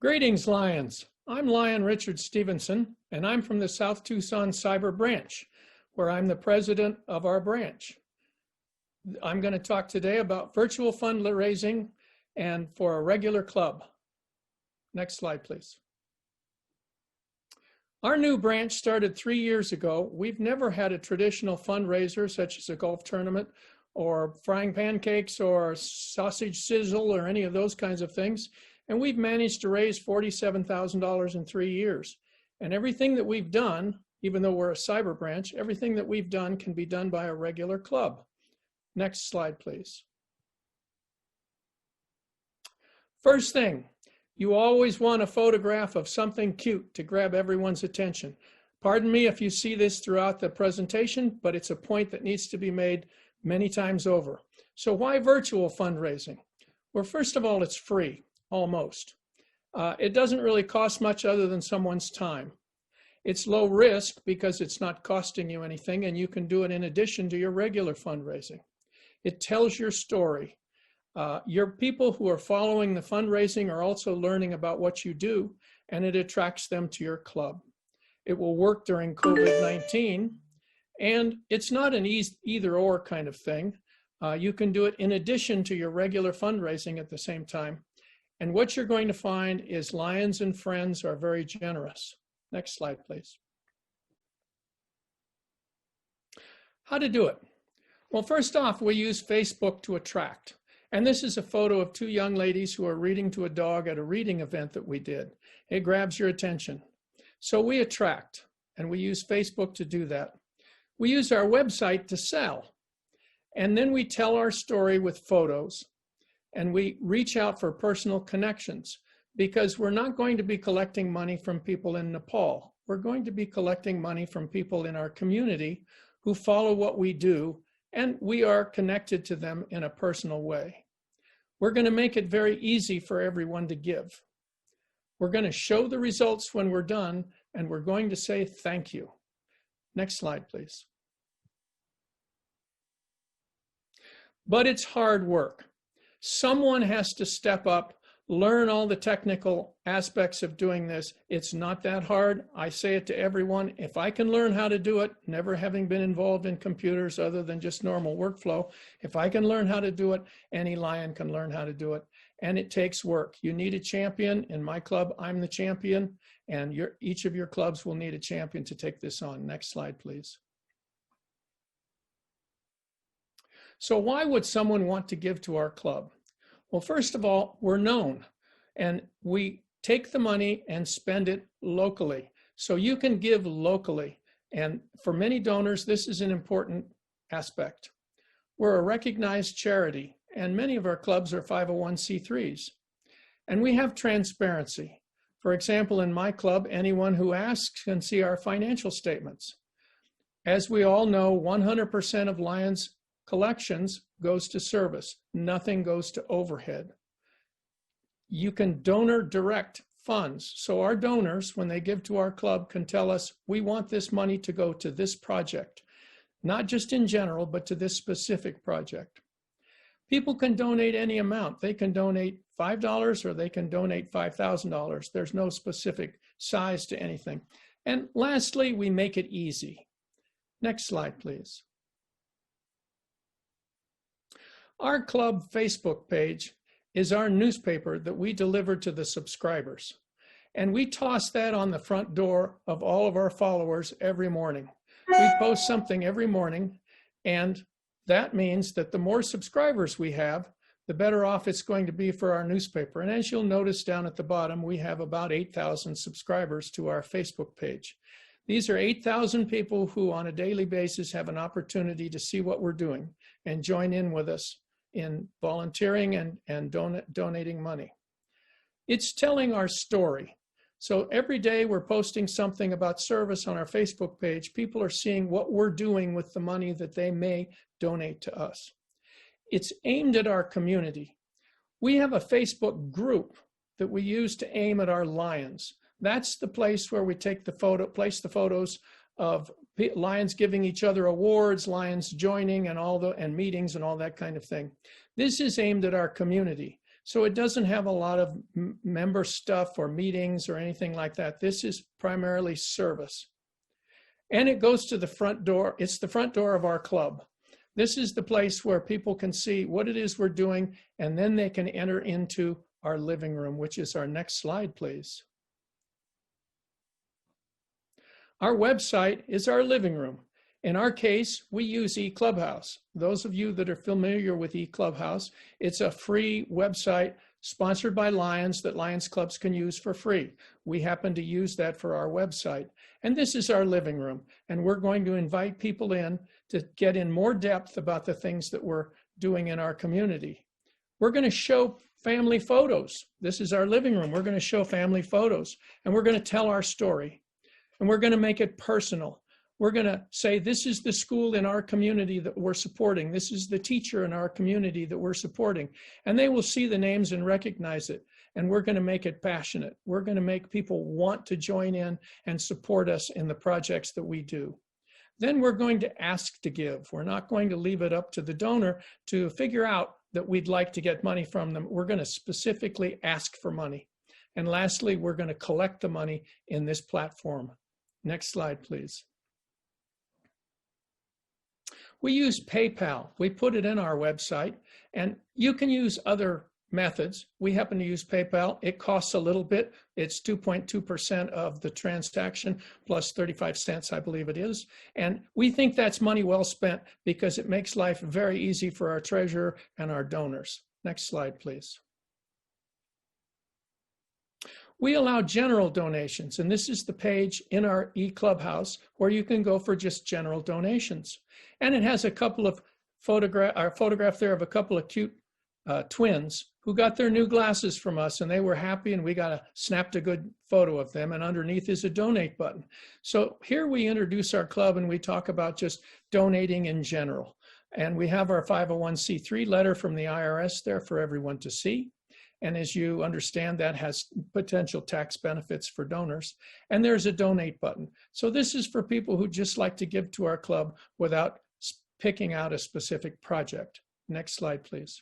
Greetings, Lions. I'm Lion Richard Stevenson, and I'm from the South Tucson Cyber Branch, where I'm the president of our branch. I'm going to talk today about virtual fundraising and for a regular club. Next slide, please. Our new branch started 3 years ago. We've never had a traditional fundraiser such as a golf tournament or frying pancakes or sausage sizzle or any of those kinds of things. And we've managed to raise $47,000 in 3 years. And everything that we've done, even though we're a cyber branch, everything that we've done can be done by a regular club. Next slide, please. First thing, you always want a photograph of something cute to grab everyone's attention. Pardon me if you see this throughout the presentation, but it's a point that needs to be made many times over. So why virtual fundraising? Well, first of all, it's free. Almost. It doesn't really cost much other than someone's time. It's low risk because it's not costing you anything, and you can do it in addition to your regular fundraising. It tells your story. Your people who are following the fundraising are also learning about what you do, and it attracts them to your club. It will work during COVID-19, and it's not an either or kind of thing. You can do it in addition to your regular fundraising at the same time. And what you're going to find is Lions and friends are very generous. Next slide, please. How to do it? Well, first off, we use Facebook to attract. And this is a photo of two young ladies who are reading to a dog at a reading event that we did. It grabs your attention. So we attract, and we use Facebook to do that. We use our website to sell. And then we tell our story with photos. And we reach out for personal connections because we're not going to be collecting money from people in Nepal. We're going to be collecting money from people in our community who follow what we do, and we are connected to them in a personal way. We're going to make it very easy for everyone to give. We're going to show the results when we're done, and we're going to say thank you. Next slide, please. But it's hard work. Someone has to step up, learn all the technical aspects of doing this. It's not that hard. I say it to everyone. If I can learn how to do it, never having been involved in computers other than just normal workflow, if I can learn how to do it, any Lion can learn how to do it. And it takes work. You need a champion. In my club, I'm the champion, and each of your clubs will need a champion to take this on. Next slide, please. So why would someone want to give to our club? Well, first of all, we're known, and we take the money and spend it locally. So you can give locally. And for many donors, this is an important aspect. We're a recognized charity, and many of our clubs are 501c3s. And we have transparency. For example, in my club, anyone who asks can see our financial statements. As we all know, 100% of Lions collections goes to service. Nothing goes to overhead. You can donor direct funds. So our donors, when they give to our club, can tell us, we want this money to go to this project, not just in general, but to this specific project. People can donate any amount. They can donate $5 or they can donate $5,000. There's no specific size to anything. And lastly, we make it easy. Next slide, please. Our club Facebook page is our newspaper that we deliver to the subscribers. And we toss that on the front door of all of our followers every morning. We post something every morning, and that means that the more subscribers we have, the better off it's going to be for our newspaper. And as you'll notice down at the bottom, we have about 8,000 subscribers to our Facebook page. These are 8,000 people who on a daily basis have an opportunity to see what we're doing and join in with us in volunteering and donating money. It's telling our story. So every day we're posting something about service on our Facebook page. People are seeing what we're doing with the money that they may donate to us. It's aimed at our community. We have a Facebook group that we use to aim at our Lions. That's the place where we take place the photos of Lions giving each other awards, Lions joining, and meetings and all that kind of thing. This is aimed at our community. So it doesn't have a lot of member stuff or meetings or anything like that. This is primarily service. And it goes to the front door. It's the front door of our club. This is the place where people can see what it is we're doing, and then they can enter into our living room, which is our next slide, please. Our website is our living room. In our case, we use eClubhouse. Those of you that are familiar with eClubhouse, it's a free website sponsored by Lions that Lions clubs can use for free. We happen to use that for our website. And this is our living room. And we're going to invite people in to get in more depth about the things that we're doing in our community. We're going to show family photos. This is our living room. We're going to show family photos, and we're going to tell our story, and we're going to make it personal. We're going to say, this is the school in our community that we're supporting. This is the teacher in our community that we're supporting. And they will see the names and recognize it. And we're going to make it passionate. We're going to make people want to join in and support us in the projects that we do. Then we're going to ask to give. We're not going to leave it up to the donor to figure out that we'd like to get money from them. We're going to specifically ask for money. And lastly, we're going to collect the money in this platform. Next slide, please. We use PayPal. We put it in our website, and you can use other methods. We happen to use PayPal. It costs a little bit. It's 2.2% of the transaction plus 35 cents, I believe it is. And we think that's money well spent because it makes life very easy for our treasurer and our donors. Next slide, please. We allow general donations, and this is the page in our eClubhouse where you can go for just general donations. And it has a couple of photograph there of a couple of cute twins who got their new glasses from us, and they were happy, and we snapped a good photo of them, and underneath is a donate button. So here we introduce our club, and we talk about just donating in general. And we have our 501c3 letter from the IRS there for everyone to see. And as you understand, that has potential tax benefits for donors. And there's a donate button. So this is for people who just like to give to our club without picking out a specific project. Next slide, please.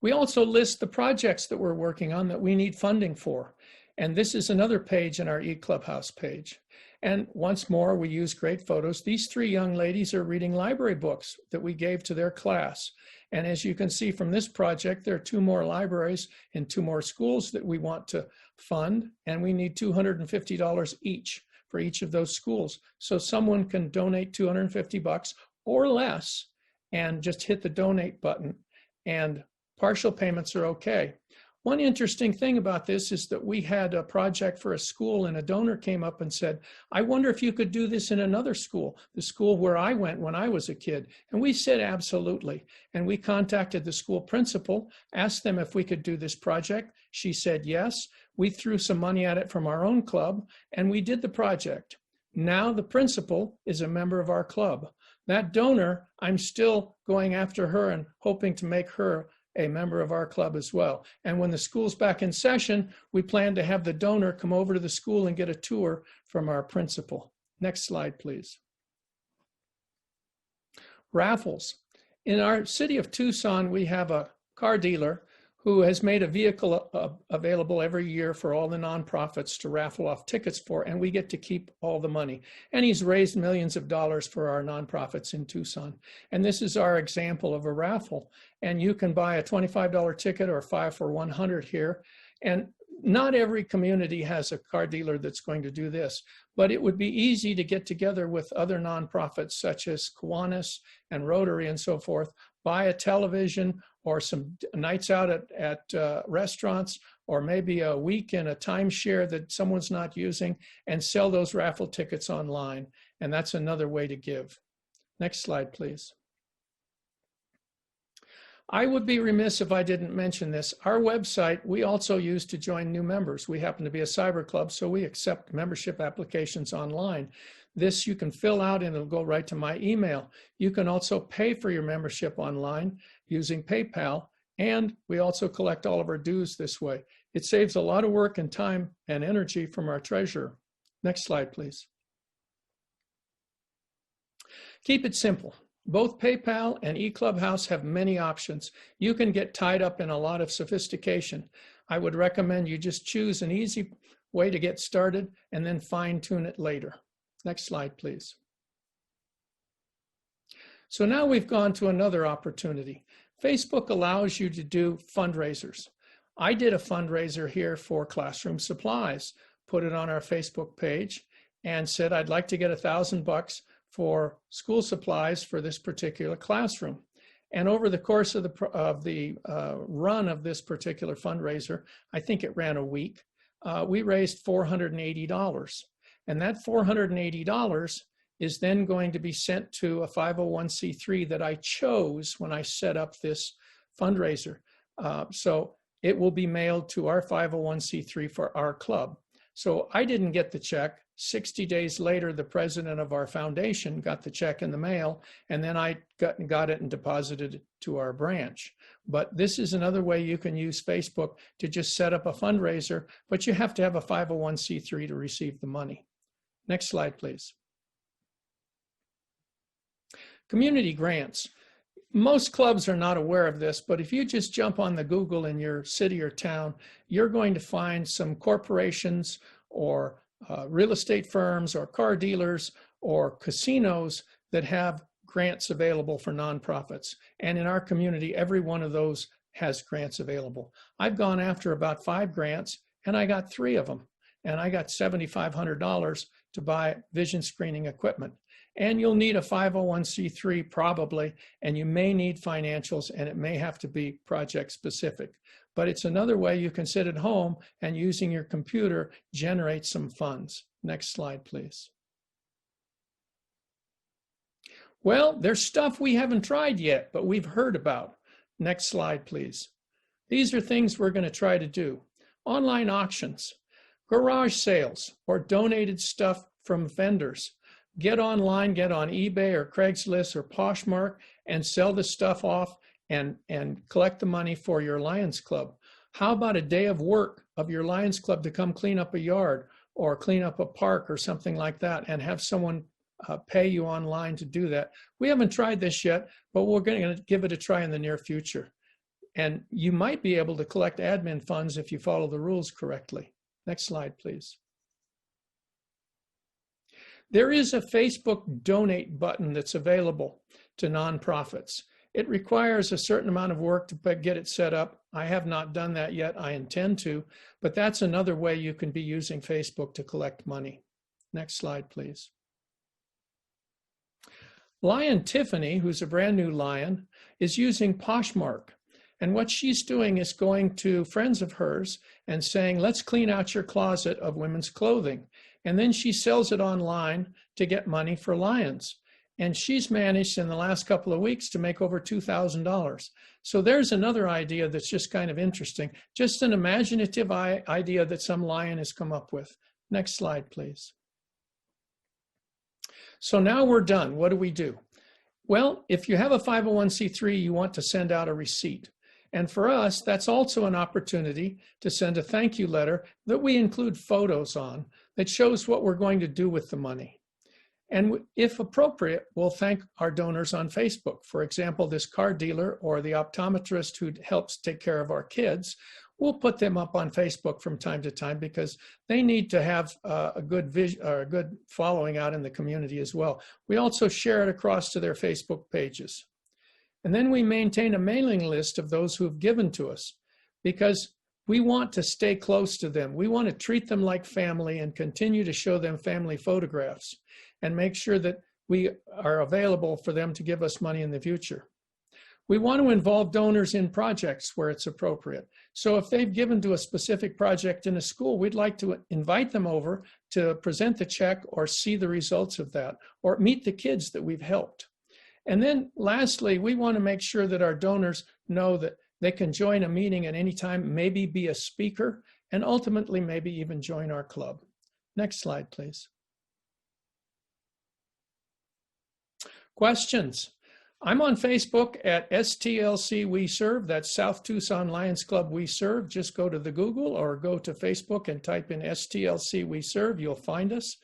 We also list the projects that we're working on that we need funding for. And this is another page in our eClubhouse page. And once more, we use great photos. These three young ladies are reading library books that we gave to their class. And as you can see from this project, there are 2 more libraries in 2 more schools that we want to fund. And we need $250 each for each of those schools. So someone can donate $250 or less and just hit the donate button, and partial payments are okay. One interesting thing about this is that we had a project for a school, and a donor came up and said, I wonder if you could do this in another school, the school where I went when I was a kid. And we said, absolutely. And we contacted the school principal, asked them if we could do this project. She said yes. We threw some money at it from our own club, and we did the project. Now the principal is a member of our club. That donor, I'm still going after her and hoping to make her a member of our club as well. And when the school's back in session, we plan to have the donor come over to the school and get a tour from our principal. Next slide, please. Raffles. In our city of Tucson, we have a car dealer who has made a vehicle available every year for all the nonprofits to raffle off tickets for, and we get to keep all the money. And he's raised millions of dollars for our nonprofits in Tucson. And this is our example of a raffle. And you can buy a $25 ticket or 5 for $100 here. And not every community has a car dealer that's going to do this, but it would be easy to get together with other nonprofits such as Kiwanis and Rotary and so forth, buy a television or some nights out at restaurants, or maybe a week in a timeshare that someone's not using, and sell those raffle tickets online. And that's another way to give. Next slide, please. I would be remiss if I didn't mention this. Our website, we also use to join new members. We happen to be a cyber club, so we accept membership applications online. This you can fill out and it'll go right to my email. You can also pay for your membership online using PayPal, and we also collect all of our dues this way. It saves a lot of work and time and energy from our treasurer. Next slide, please. Keep it simple. Both PayPal and eClubhouse have many options. You can get tied up in a lot of sophistication. I would recommend you just choose an easy way to get started and then fine-tune it later. Next slide, please. So now we've gone to another opportunity. Facebook allows you to do fundraisers. I did a fundraiser here for classroom supplies, put it on our Facebook page, and said I'd like to get $1,000 for school supplies for this particular classroom. And over the course of the run of this particular fundraiser, I think it ran a week, we raised $480. And that $480 is then going to be sent to a 501c3 that I chose when I set up this fundraiser. So it will be mailed to our 501c3 for our club. So I didn't get the check. 60 days later, the president of our foundation got the check in the mail, and then I got it and deposited it to our branch. But this is another way you can use Facebook to just set up a fundraiser, but you have to have a 501c3 to receive the money. Next slide, please. Community grants. Most clubs are not aware of this, but if you just jump on the Google in your city or town, you're going to find some corporations or real estate firms or car dealers or casinos that have grants available for nonprofits. And in our community, every one of those has grants available. I've gone after about 5 grants and I got 3 of them. And I got $7,500 to buy vision screening equipment. And you'll need a 501c3 probably, and you may need financials, and it may have to be project specific. But it's another way you can sit at home and using your computer generate some funds. Next slide, please. Well, there's stuff we haven't tried yet, but we've heard about. Next slide, please. These are things we're going to try to do. Online auctions, garage sales, or donated stuff from vendors. Get online, get on eBay or Craigslist or Poshmark and sell the stuff off and collect the money for your Lions Club. How about a day of work of your Lions Club to come clean up a yard or clean up a park or something like that and have someone pay you online to do that? We haven't tried this yet, but we're going to give it a try in the near future. And you might be able to collect admin funds if you follow the rules correctly. Next slide, please. There is a Facebook donate button that's available to nonprofits. It requires a certain amount of work to get it set up. I have not done that yet. I intend to, but that's another way you can be using Facebook to collect money. Next slide, please. Lion Tiffany, who's a brand new Lion, is using Poshmark. And what she's doing is going to friends of hers and saying, let's clean out your closet of women's clothing. And then she sells it online to get money for Lions. And she's managed in the last couple of weeks to make over $2,000. So there's another idea that's just kind of interesting. Just an imaginative idea that some Lion has come up with. Next slide, please. So now we're done. What do we do? Well, if you have a 501c3, you want to send out a receipt. And for us, that's also an opportunity to send a thank you letter that we include photos on that shows what we're going to do with the money. And if appropriate, we'll thank our donors on Facebook. For example, this car dealer or the optometrist who helps take care of our kids, we'll put them up on Facebook from time to time because they need to have a good following out in the community as well. We also share it across to their Facebook pages. And then we maintain a mailing list of those who have given to us because we want to stay close to them. We want to treat them like family and continue to show them family photographs and make sure that we are available for them to give us money in the future. We want to involve donors in projects where it's appropriate. So if they've given to a specific project in a school, we'd like to invite them over to present the check or see the results of that or meet the kids that we've helped. And then lastly, we want to make sure that our donors know that they can join a meeting at any time, maybe be a speaker, and ultimately maybe even join our club. Next slide, please. Questions? I'm on Facebook at STLC We Serve. That's South Tucson Lions Club We Serve. Just go to the Google or go to Facebook and type in STLC We Serve. You'll find us.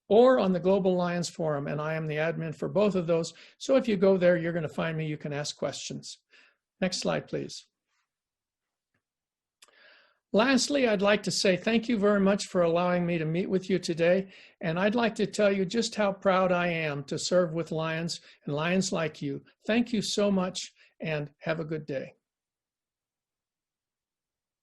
or on the Global Lions Forum, and I am the admin for both of those. So if you go there, you're going to find me. You can ask questions. Next slide, please. Lastly, I'd like to say thank you very much for allowing me to meet with you today. And I'd like to tell you just how proud I am to serve with Lions and Lions like you. Thank you so much and have a good day.